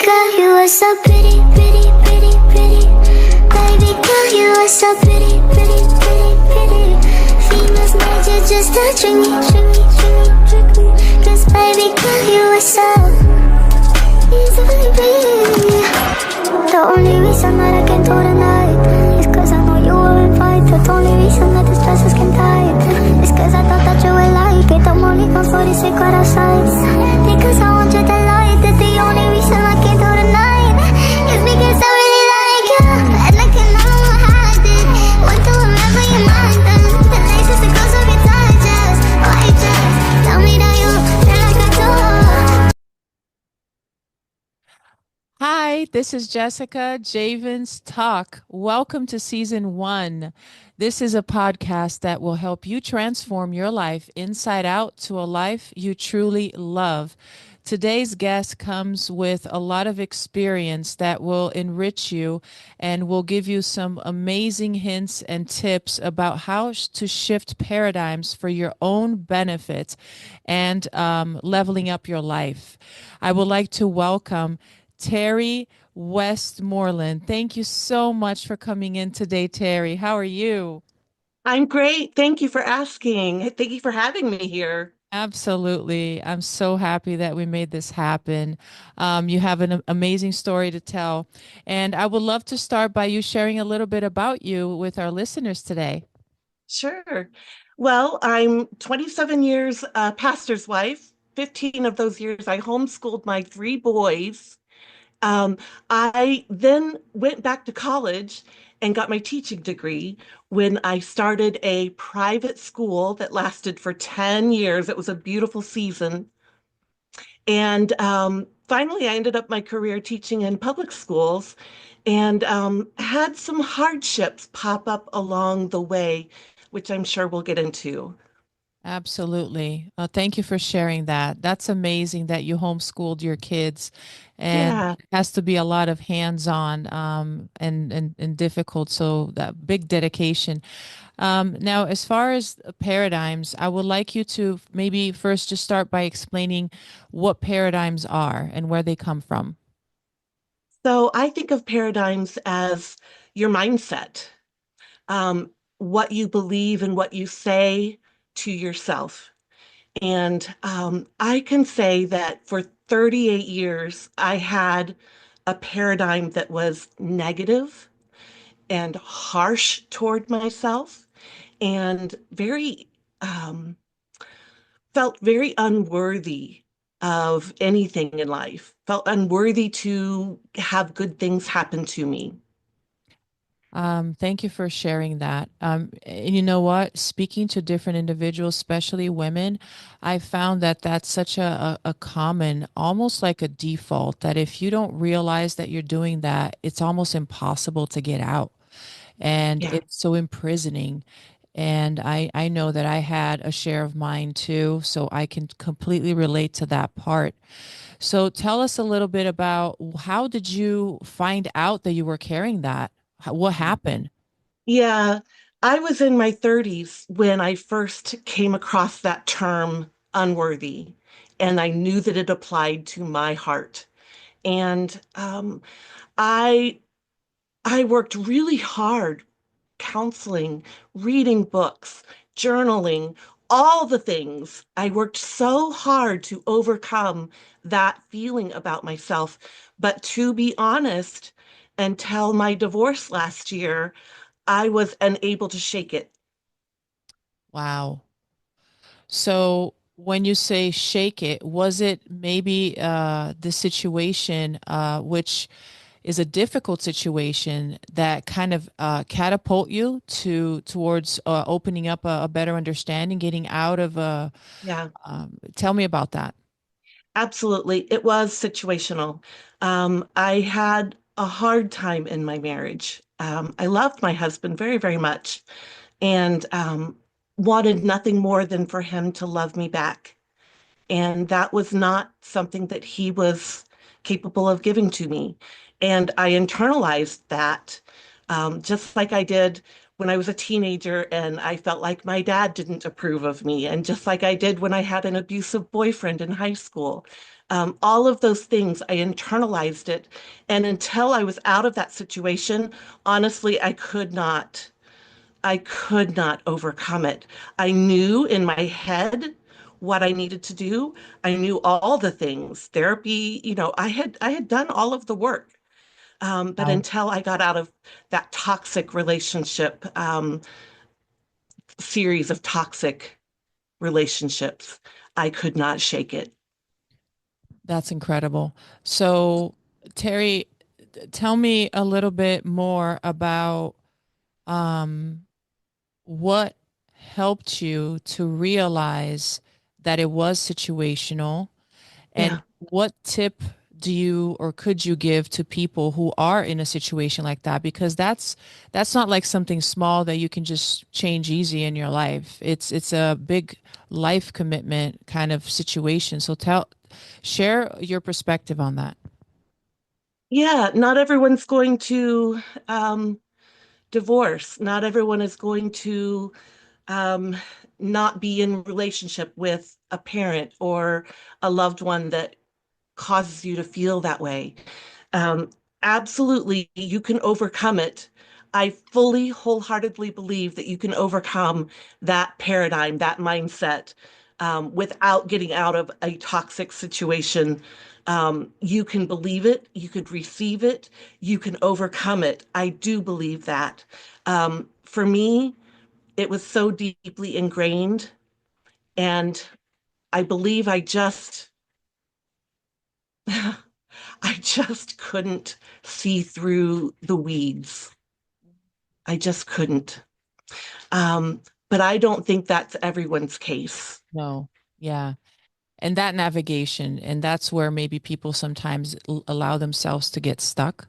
girl, you are so pretty, pretty, pretty, pretty. Baby girl, you are so pretty, pretty, pretty, pretty. Females made you just to trick me, trick me, trick me, trick me. 'Cause baby girl, you are so easily pretty. The only reason that I can do tonight is 'cause I know you were invited. The only reason that the stresses can die is 'cause I thought that you would like it. I'm only gone for the secret outside because I want you to like that. The only reason I can do tonight is because I really like you, and I can no longer hide it. What do I remember your mind then? The laces that goes over your tight dress, white dress. Tell me that you feel like I do. Hi, this is Jessica Javens Talk. Welcome to season one. This is a podcast that will help you transform your life inside out to a life you truly love. Today's guest comes with a lot of experience that will enrich you and will give you some amazing hints and tips about how to shift paradigms for your own benefit and leveling up your life. I would like to welcome Terri Westmoreland. Thank you so much for coming in today, Terri. How are you? I'm great. Thank you for asking. Thank you for having me here. Absolutely. I'm so happy that we made this happen. You have an amazing story to tell. And I would love to start by you sharing a little bit about you with our listeners today. Sure. Well, I'm 27 years pastor's wife. 15 of those years I homeschooled my three boys. Um, I then went back to college and got my teaching degree when I started a private school that lasted for 10 years. It was a beautiful season. And finally, I ended up my career teaching in public schools and had some hardships pop up along the way, which I'm sure we'll get into. Absolutely. Thank you for sharing that. That's amazing that you homeschooled your kids, and Yeah. it has to be a lot of hands-on and difficult. So that big dedication. Now, as far as paradigms, I would like you to maybe first just start by explaining what paradigms are and where they come from. So I think of paradigms as your mindset, what you believe and what you say to yourself. And I can say that for 38 years, I had a paradigm that was negative and harsh toward myself and very um, felt very unworthy of anything in life, felt unworthy to have good things happen to me. Thank you for sharing that. And you know what? Speaking to different individuals, especially women, I found that that's such a common, almost like a default, that if you don't realize that you're doing that, it's almost impossible to get out. And Yeah. it's so imprisoning. And I know that I had a share of mine too, so I can completely relate to that part. So tell us a little bit about how did you find out that you were carrying that? What happened? Yeah. I was in my 30s when I first came across that term unworthy, and I knew that it applied to my heart. And I I worked really hard counseling, reading books, journaling, all the things. I worked so hard to overcome that feeling about myself. But to be honest, until my divorce last year, I was unable to shake it. Wow. So when you say shake it, was it maybe the situation which is a difficult situation that kind of catapult you towards opening up a better understanding, getting out of a Yeah, tell me about that. absolutely. It was situational. I had a hard time in my marriage. I loved my husband very, very much and wanted nothing more than for him to love me back. And that was not something that he was capable of giving to me. And I internalized that, just like I did when I was a teenager and I felt like my dad didn't approve of me, and just like I did when I had an abusive boyfriend in high school. All of those things, I internalized it. And until I was out of that situation, honestly, I could not overcome it. I knew in my head what I needed to do. I knew all the things. Therapy, I had done all of the work. But Wow. until I got out of that toxic relationship, series of toxic relationships, I could not shake it. That's incredible. So, Terry, tell me a little bit more about um, what helped you to realize that it was situational, Yeah. and what tip do you or could you give to people who are in a situation like that? Because that's not like something small that you can just change easy in your life. It's a big life commitment kind of situation. So share your perspective on that. Yeah. Not everyone's going to divorce. Not everyone is going to um, not be in relationship with a parent or a loved one that causes you to feel that way. Um, Absolutely, you can overcome it. I fully, wholeheartedly believe that you can overcome that paradigm, that mindset, without getting out of a toxic situation. You can believe it, you could receive it, you can overcome it. I do believe that. For me, it was so deeply ingrained, and I believe I just couldn't see through the weeds. I just couldn't. Um, but I don't think that's everyone's case. No. Yeah. And that navigation, and that's where maybe people sometimes allow themselves to get stuck,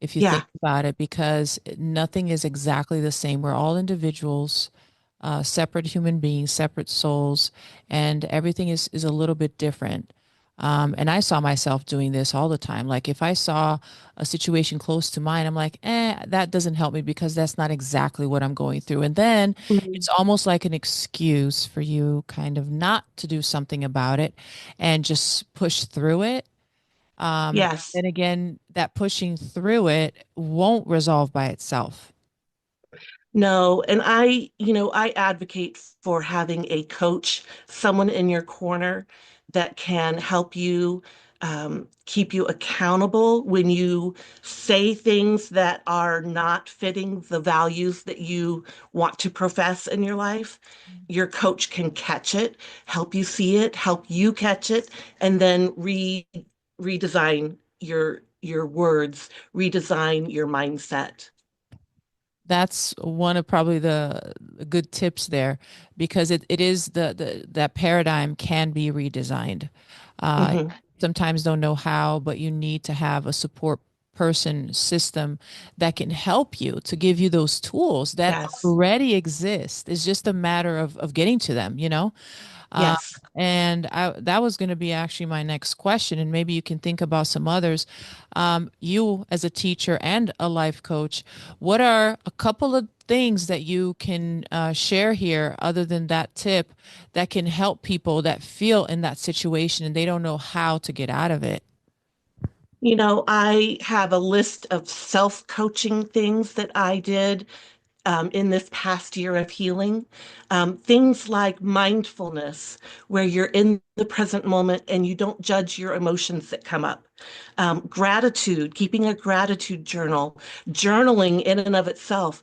if you think Yeah. about it, because nothing is exactly the same. We're all individuals, separate human beings, separate souls, and everything is a little bit different. And I saw myself doing this all the time. Like if I saw a situation close to mine, I'm like, that doesn't help me because that's not exactly what I'm going through. And then Mhm. it's almost like an excuse for you kind of not to do something about it and just push through it. Yes. Then again, that pushing through it won't resolve by itself. No, and I advocate for having a coach, someone in your corner that can help you, keep you accountable when you say things that are not fitting the values that you want to profess in your life. Your coach can catch it, help you see it, help you catch it, and then redesign your words, redesign your mindset. That's one of probably the good tips there, because it is that paradigm can be redesigned. Uh, Hmm. Sometimes don't know how, but you need to have a support person system that can help you to give you those tools that Yes. already exist. It's just a matter of getting to them, you know? Uh, Yes. and that was going to be actually my next question, and maybe you can think about some others. You, as a teacher and a life coach, what are a couple of things that you can share here, other than that tip, that can help people that feel in that situation and they don't know how to get out of it? I have a list of self-coaching things that I did in this past year of healing. Things like mindfulness, where you're in the present moment and you don't judge your emotions that come up. Gratitude, keeping a gratitude journal, journaling in and of itself.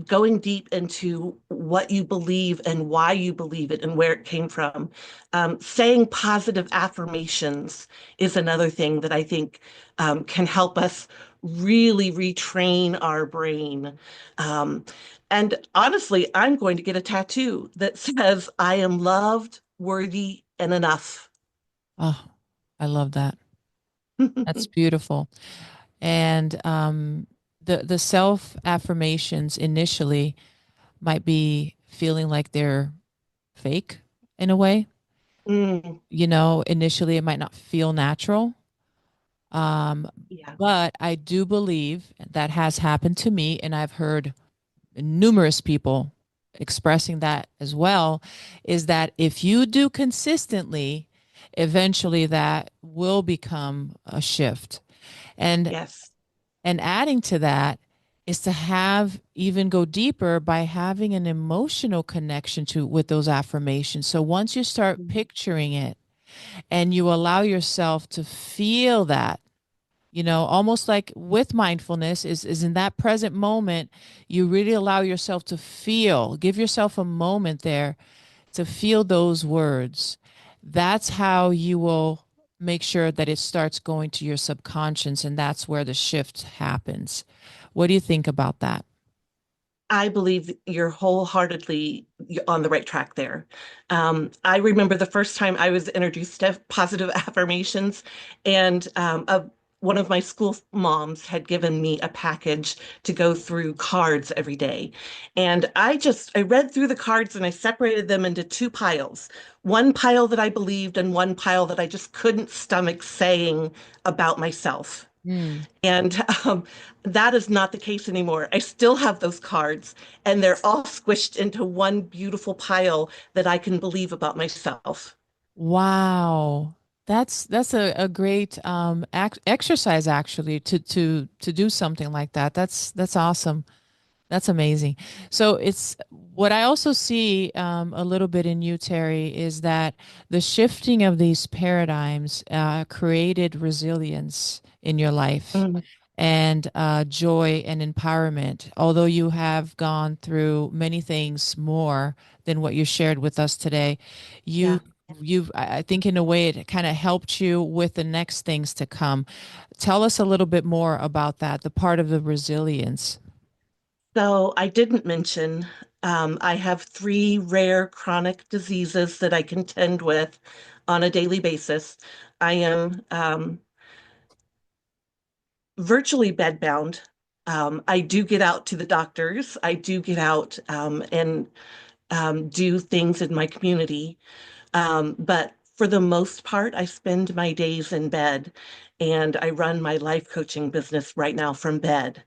Going deep into what you believe and why you believe it and where it came from. Saying positive affirmations is another thing that I think can help us really retrain our brain. um, and honestly, I'm going to get a tattoo that says, I am loved, worthy, and enough. Oh, I love that. That's beautiful. And the self affirmations initially might be feeling like they're fake in a way. Mm, You know, initially it might not feel natural. Um, yeah. but I do believe that has happened to me, and I've heard numerous people expressing that as well, is that if you do consistently, eventually that will become a shift. And Yes. adding to that is to have even go deeper by having an emotional connection to with those affirmations. So once you start Mhm. picturing it and you allow yourself to feel that, almost like with mindfulness is in that present moment, you really allow yourself to feel, give yourself a moment there to feel those words. That's how you will make sure that it starts going to your subconscious, and that's where the shift happens. What do you think about that? I believe you're wholeheartedly on the right track there. I remember the first time I was introduced to positive affirmations, and one of my school moms had given me a package to go through cards every day. And I read through the cards and I separated them into two piles. One pile that I believed and one pile that I just couldn't stomach saying about myself. Mm. And that is not the case anymore. I still have those cards, and they're all squished into one beautiful pile that I can believe about myself. Wow. That's a great exercise actually to do something like that. That's awesome. That's amazing. So it's what I also see a little bit in you, Terry, is that the shifting of these paradigms created resilience in your life Mm, and joy and empowerment. Although you have gone through many things more than what you shared with us today, yeah. you I think in a way it kind of helped you with the next things to come. Tell us a little bit more about that, the part of the resilience. So I didn't mention I have three rare chronic diseases that I contend with on a daily basis. I am virtually bedbound. I do get out to the doctors. I do get out and do things in my community. But for the most part, I spend my days in bed and I run my life coaching business right now from bed.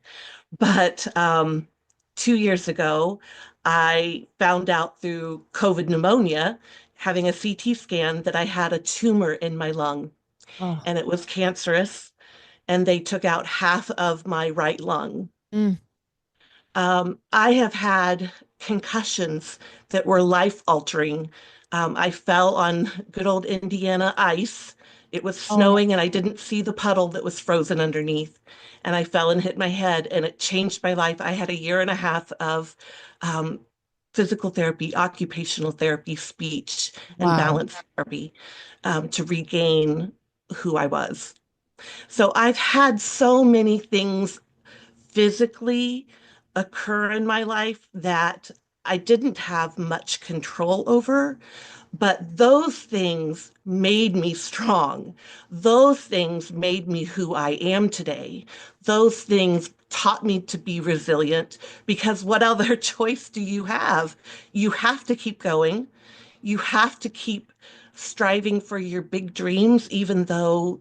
But 2 years ago, I found out through COVID pneumonia, having a CT scan, that I had a tumor in my lung Oh. and it was cancerous, and they took out half of my right lung. Mm. I have had concussions that were life altering. I fell on good old Indiana ice. It was Oh. snowing and I didn't see the puddle that was frozen underneath. And I fell and hit my head and it changed my life. I had a year and a half of um, physical therapy, occupational therapy, speech, and Wow. balance therapy to regain who I was. So I've had so many things physically occur in my life that I didn't have much control over, but those things made me strong. Those things made me who I am today. Those things taught me to be resilient because what other choice do you have? You have to keep going. You have to keep striving for your big dreams, even though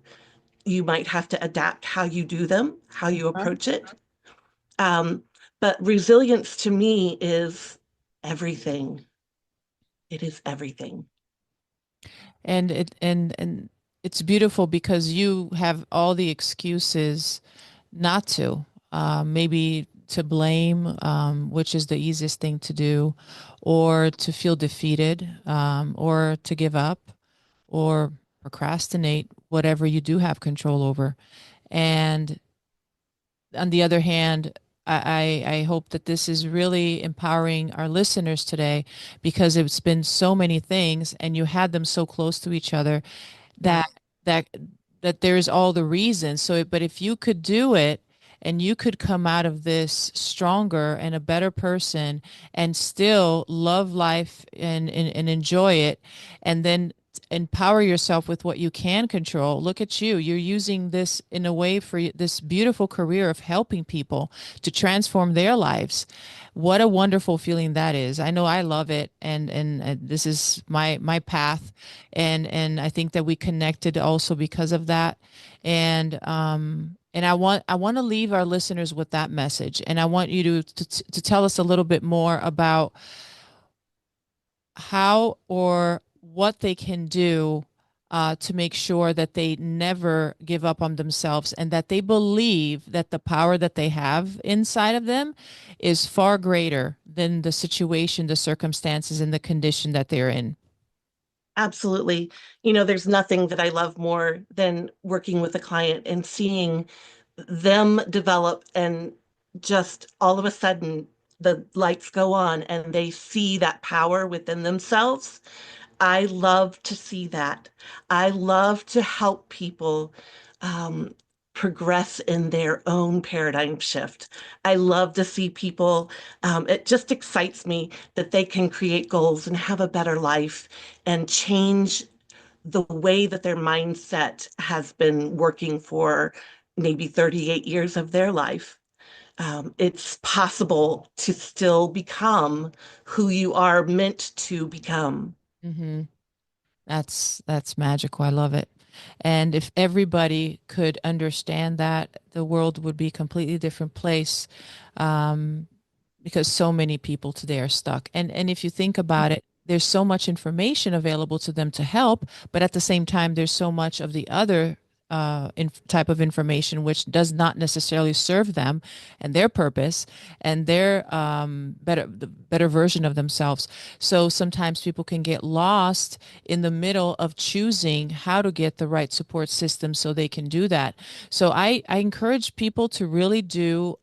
you might have to adapt how you do them, how you approach it. Um, but resilience to me is everything. It is everything. And it's beautiful because you have all the excuses not to, maybe to blame, which is the easiest thing to do, or to feel defeated, or to give up, or procrastinate, whatever you do have control over. And on the other hand, I hope that this is really empowering our listeners today because it's been so many things and you had them so close to each other that Yes. that that there's all the reasons. So, but if you could do it and you could come out of this stronger and a better person and still love life and enjoy it, and then empower yourself with what you can control. Look at you. You're using this in a way for this beautiful career of helping people to transform their lives. What a wonderful feeling that is. I know I love it, and this is my path, and I think that we connected also because of that. And I want to leave our listeners with that message, and I want you to tell us a little bit more about how or what they can do to make sure that they never give up on themselves and that they believe that the power that they have inside of them is far greater than the situation, the circumstances, and the condition that they're in. Absolutely. You know, there's nothing that I love more than working with a client and seeing them develop and just all of a sudden the lights go on and they see that power within themselves. I love to see that. I love to help people um, progress in their own paradigm shift. I love to see people, it just excites me that they can create goals and have a better life and change the way that their mindset has been working for maybe 38 years of their life. It's possible to still become who you are meant to become. Hmm. That's magical. I love it. And if everybody could understand that, the world would be a completely different place. Um, because so many people today are stuck. And if you think about it, there's so much information available to them to help, but at the same time, there's so much of the other type of information which does not necessarily serve them and their purpose and their the better version of themselves. So sometimes people can get lost in the middle of choosing how to get the right support system so they can do that. So I encourage people to really do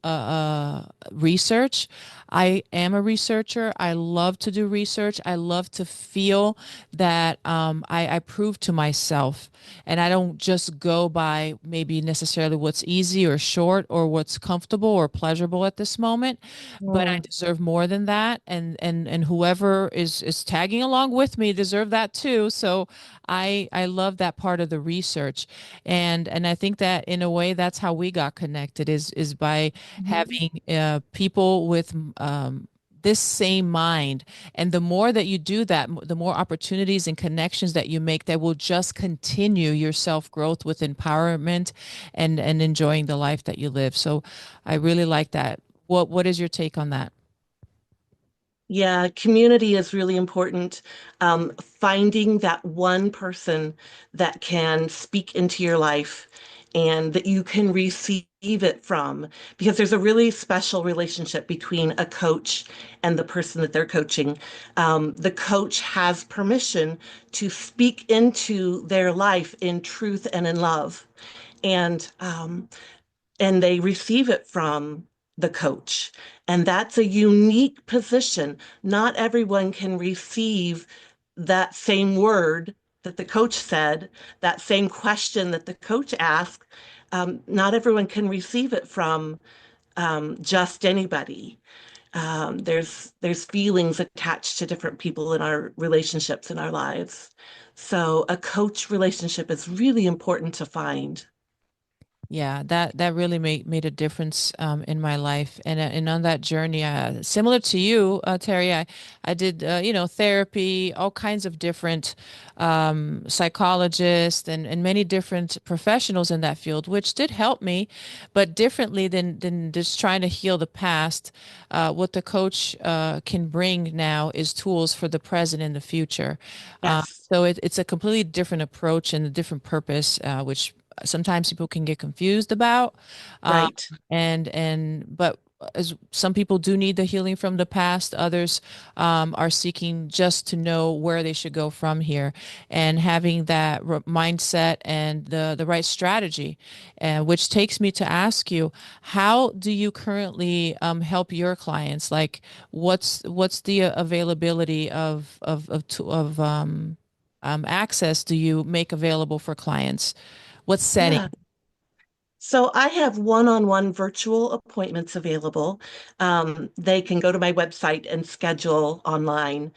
research. I am a researcher. I love to do research. I love to feel that I prove to myself and I don't just go by maybe necessarily what's easy or short or what's comfortable or pleasurable at this moment, but I Mm. deserve more than that. And whoever is tagging along with me deserve that too. So I love that part of the research. And I think that in a way that's how we got connected is by Mhm. having people with this same mind. And the more that you do that, the more opportunities and connections that you make that will just continue your self growth with empowerment and enjoying the life that you live. So I really like that. What is your take on that? Yeah, community is really important. Finding that one person that can speak into your life and that you can receive it from, because there's a really special relationship between a coach and the person that they're coaching. The coach has permission to speak into their life in truth and in love. And they receive it from the coach. And that's a unique position. Not everyone can receive that same word that the coach said, that same question that the coach asked. Not everyone can receive it from just anybody. There's feelings attached to different people in our relationships in our lives. So a coach relationship is really important to find. Yeah, that really made a difference in my life, and on that journey, similar to you, Terry, I did therapy, all kinds of different psychologists and many different professionals in that field, which did help me, but differently than just trying to heal the past. What the coach can bring now is tools for the present and the future. Yes, So it's a completely different approach and a different purpose, which sometimes people can get confused about. Um, right. but as some people do need the healing from the past, others are seeking just to know where they should go from here, and having that mindset and the right strategy, which takes me to ask you, how do you currently help your clients? Like, what's the availability of access do you make available for clients? What setting? Yeah. So I have one-on-one virtual appointments available. They can go to my website and schedule online.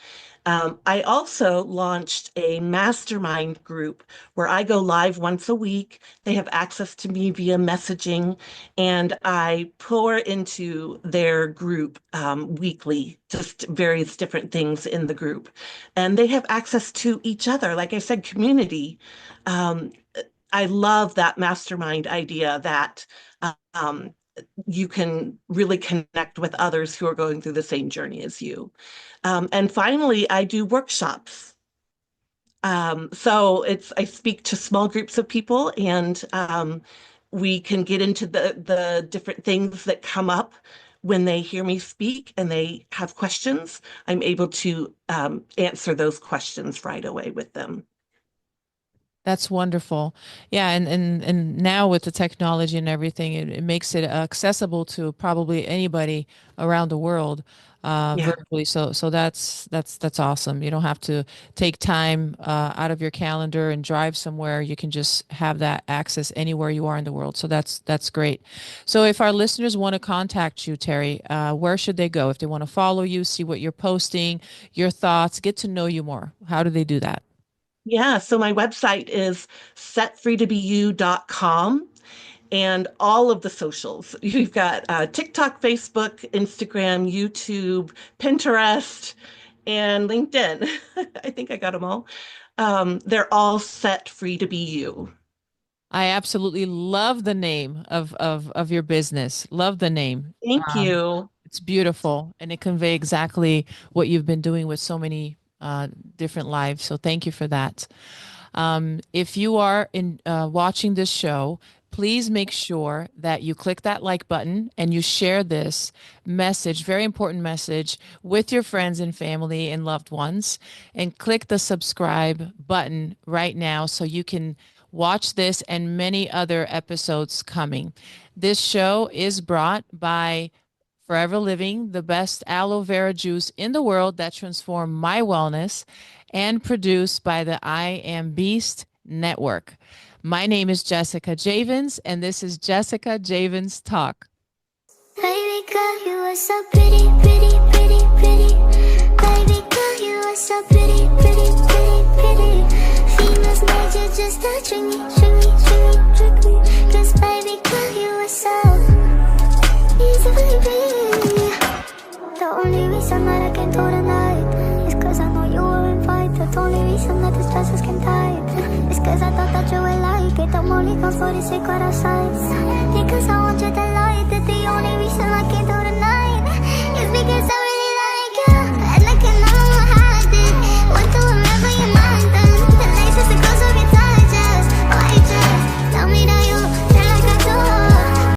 I also launched a mastermind group where I go live once a week. They have access to me via messaging, and I pour into their group weekly, just various different things in the group. And they have access to each other. Like I said, community. Um, I love that mastermind idea that um, you can really connect with others who are going through the same journey as you. And finally, I do workshops. So I speak to small groups of people, and we can get into the different things that come up when they hear me speak and they have questions. I'm able to answer those questions right away with them. That's wonderful. Yeah, and now with the technology and everything, it makes it accessible to probably anybody around the world Yeah. virtually. So that's awesome. You don't have to take time out of your calendar and drive somewhere. You can just have that access anywhere you are in the world. So that's great. So if our listeners want to contact you, Terri, where should they go? If they want to follow you, see what you're posting, your thoughts, get to know you more, how do they do that? Yeah, so my website is setfreetobeyou.com, and all of the socials. You've got TikTok, Facebook, Instagram, YouTube, Pinterest, and LinkedIn. I think I got them all. They're all set free to be you. I absolutely love the name of your business. Love the name. Thank you. It's beautiful and it convey exactly what you've been doing with so many different lives. So thank you for that. If you are in watching this show, please make sure that you click that like button and you share this message, very important message, with your friends and family and loved ones. And click the subscribe button right now so you can watch this and many other episodes coming. This show is brought by Forever Living, the best aloe vera juice in the world that transformed my wellness, and produced by the I Am Beast Network. My name is Jessica Javens, and this is Jessica Javens Talk. Baby girl, you are so pretty, pretty, pretty, pretty. Baby girl, you are so pretty, pretty, pretty, pretty. Females made you just to trick me, trick me, trick me, trick me. 'Cause baby girl, you are so easy, baby. The only reason that I can do tonight is 'cause I know you were invited. The only reason that the stresses can die is 'cause I thought that you would like it. I'm only gone for the sake of our sides, because I want you to like it. The only reason I can't